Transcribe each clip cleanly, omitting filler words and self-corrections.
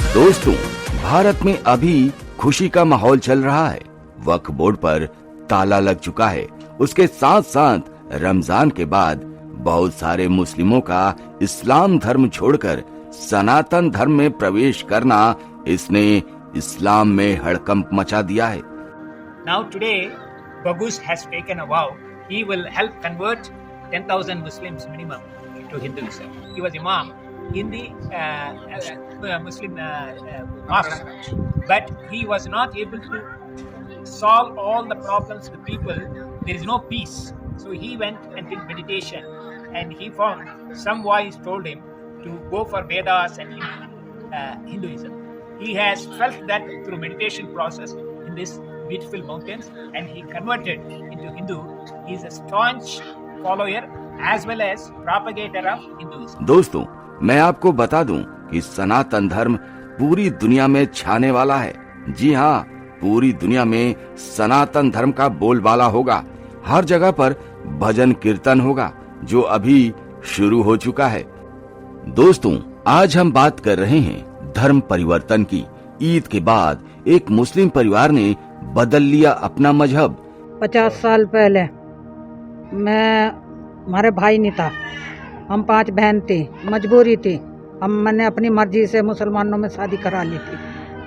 दोस्तों, भारत में अभी खुशी का माहौल चल रहा है। वक्फ बोर्ड पर ताला लग चुका है। उसके साथ साथ रमजान के बाद बहुत सारे मुस्लिमों का इस्लाम धर्म छोड़कर सनातन धर्म में प्रवेश करना, इसने इस्लाम में हड़कंप मचा दिया है। Now today, Bagus has taken a vow. He will help convert 10,000 Muslims minimum to Hinduism. He was imam in the Muslim mosque, but he was not able to solve all the problems with people. There is no peace. So he went and did meditation, and he found some voice told him to go for Vedas and Hinduism. He has felt that through meditation process in this beautiful mountains, and he converted into Hindu. He is a staunch follower as well as propagator of Hinduism. दोस्तों, मैं आपको बता दूं कि सनातन धर्म पूरी दुनिया में छाने वाला है। जी हाँ, पूरी दुनिया में सनातन धर्म का बोलबाला होगा। हर जगह पर भजन कीर्तन होगा, जो अभी शुरू हो चुका है। दोस्तों, आज हम बात कर रहे हैं धर्म परिवर्तन की। ईद के बाद एक मुस्लिम परिवार ने बदल लिया अपना मजहब। 50 साल पहले हमारे भाई नहीं था, हम 5 बहन थी, मजबूरी थी। मैंने अपनी मर्जी से मुसलमानों में शादी करा ली थी।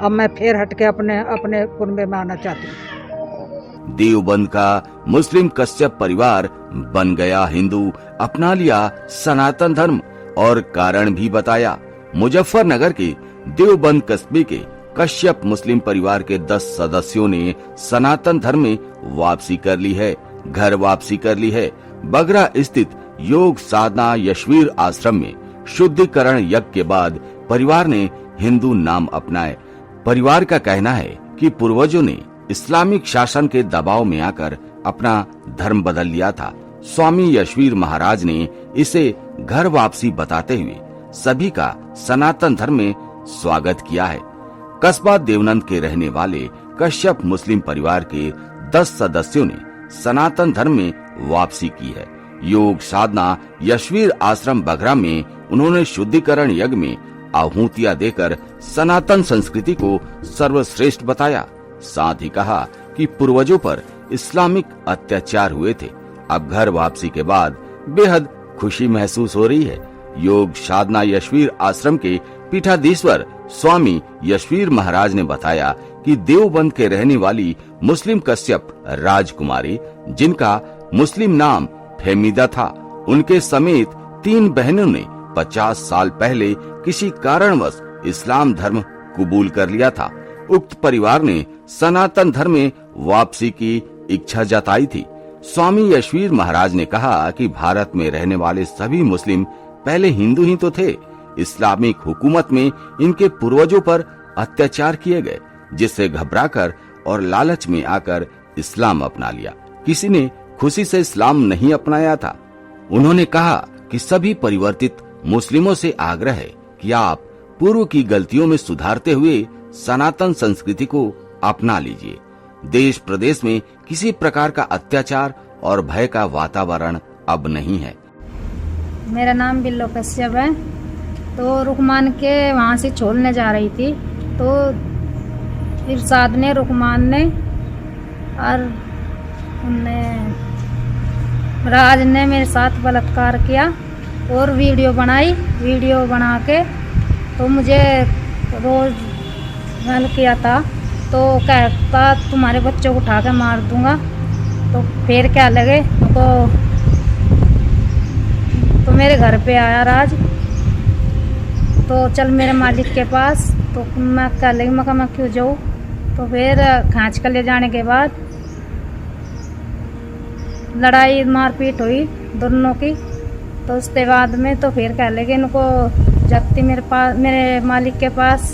अब मैं फिर हट के अपने कुनबे में आना चाहती हूँ। देवबंद का मुस्लिम कश्यप परिवार बन गया हिंदू, अपना लिया सनातन धर्म और कारण भी बताया। मुजफ्फरनगर के देवबंद कस्बे के कश्यप मुस्लिम परिवार के 10 सदस्यों ने सनातन धर्म में वापसी कर ली है, घर वापसी कर ली है। बगरा स्थित योग साधना यशवीर आश्रम में शुद्धिकरण यज्ञ के बाद परिवार ने हिंदू नाम अपनाए। परिवार का कहना है कि पूर्वजों ने इस्लामिक शासन के दबाव में आकर अपना धर्म बदल लिया था। स्वामी यशवीर महाराज ने इसे घर वापसी बताते हुए सभी का सनातन धर्म में स्वागत किया है। कस्बा देवनंद के रहने वाले कश्यप मुस्लिम परिवार के 10 सदस्यों ने सनातन धर्म में वापसी की है। योग साधना यशवीर आश्रम बगरा में उन्होंने शुद्धिकरण यज्ञ में आहुतियां देकर सनातन संस्कृति को सर्वश्रेष्ठ बताया। साथ ही कहा कि पूर्वजों पर इस्लामिक अत्याचार हुए थे। अब घर वापसी के बाद बेहद खुशी महसूस हो रही है। योग साधना यशवीर आश्रम के पीठाधीश्वर स्वामी यशवीर महाराज ने बताया कि देवबंद के रहने वाली मुस्लिम कश्यप राजकुमारी, जिनका मुस्लिम नाम फेमिदा था, उनके समेत 3 बहनों ने 50 साल पहले किसी कारणवश इस्लाम धर्म कबूल कर लिया था। उक्त परिवार ने सनातन धर्म में वापसी की इच्छा जताई थी। स्वामी यशवीर महाराज ने कहा कि भारत में रहने वाले सभी मुस्लिम पहले हिंदू ही तो थे। इस्लामिक हुकूमत में इनके पूर्वजों पर अत्याचार किए गए, जिससे घबराकर और लालच में आकर इस्लाम अपना लिया। किसी ने खुशी से इस्लाम नहीं अपनाया था। उन्होंने कहा कि सभी परिवर्तित मुस्लिमों से आग्रह है कि आप पूर्व की गलतियों में सुधारते हुए सनातन संस्कृति को अपना लीजिए। देश प्रदेश में किसी प्रकार का अत्याचार और भय का वातावरण अब नहीं है। मेरा नाम बिल्लो कश्यप है। तो रुकमान के वहाँ से छोड़ने जा रही थी, तो इरशाद ने, रुकमान ने और उनने राज ने मेरे साथ बलात्कार किया और वीडियो बनाई। वीडियो बना के तो मुझे रोज गाल किया था, तो कहता तुम्हारे बच्चों को उठा के मार दूंगा। तो फिर क्या लगे तो मेरे घर पे आया राज, तो चल मेरे मालिक के पास। तो मैं कह लगी, मैं क्यों जाऊँ। तो फिर खींच कर ले जाने के बाद लड़ाई मारपीट हुई दोनों की। तो उसके बाद में तो फिर कह लगे इनको जाती मेरे मालिक के पास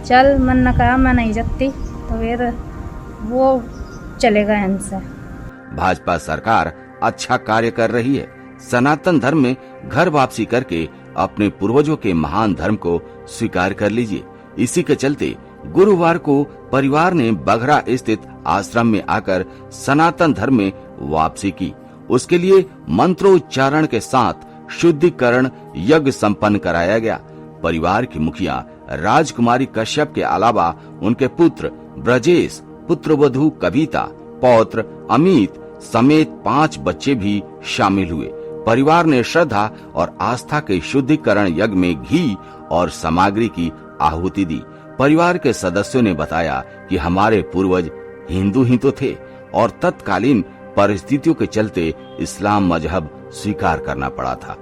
चल। मन न कहा मैं नहीं जाती, तो फिर वो चले गए इनसे। भाजपा सरकार अच्छा कार्य कर रही है। सनातन धर्म में घर वापसी करके अपने पूर्वजों के महान धर्म को स्वीकार कर लीजिए। इसी के चलते गुरुवार को परिवार ने बगरा स्थित आश्रम में आकर सनातन धर्म में वापसी की। उसके लिए मंत्रोच्चारण के साथ शुद्धिकरण यज्ञ संपन्न कराया गया। परिवार की मुखिया राजकुमारी कश्यप के अलावा उनके पुत्र ब्रजेश, पुत्रवधू कविता, पौत्र अमित समेत 5 बच्चे भी शामिल हुए। परिवार ने श्रद्धा और आस्था के शुद्धिकरण यज्ञ में घी और सामग्री की आहुति दी। परिवार के सदस्यों ने बताया कि हमारे पूर्वज हिंदू ही तो थे और तत्कालीन परिस्थितियों के चलते इस्लाम मजहब स्वीकार करना पड़ा था।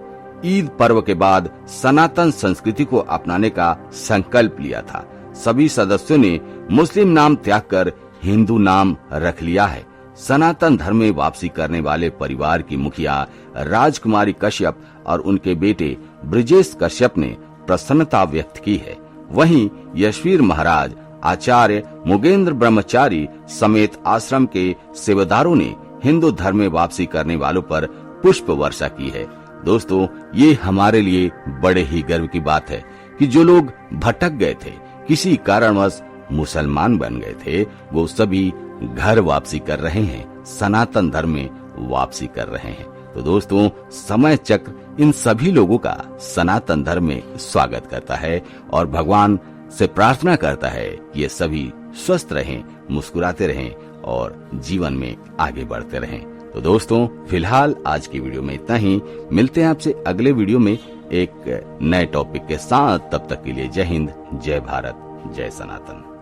ईद पर्व के बाद सनातन संस्कृति को अपनाने का संकल्प लिया था। सभी सदस्यों ने मुस्लिम नाम त्याग कर हिंदू नाम रख लिया है। सनातन धर्म में वापसी करने वाले परिवार की मुखिया राजकुमारी कश्यप और उनके बेटे ब्रजेश कश्यप ने प्रसन्नता व्यक्त की है। वहीं यशवीर महाराज, आचार्य मुगेंद्र ब्रह्मचारी समेत आश्रम के सेवादारों ने हिंदू धर्म में वापसी करने वालों पर पुष्प वर्षा की है। दोस्तों, ये हमारे लिए बड़े ही गर्व की बात है कि जो लोग भटक गए थे, किसी कारणवश मुसलमान बन गए थे, वो सभी घर वापसी कर रहे हैं, सनातन धर्म में वापसी कर रहे हैं। तो दोस्तों, समय चक्र इन सभी लोगों का सनातन धर्म में स्वागत करता है और भगवान से प्रार्थना करता है कि ये सभी स्वस्थ रहें, मुस्कुराते रहें और जीवन में आगे बढ़ते रहें। तो दोस्तों, फिलहाल आज की वीडियो में इतना ही। मिलते हैं आपसे अगले वीडियो में एक नए टॉपिक के साथ। तब तक के लिए जय हिंद, जय भारत, जय सनातन।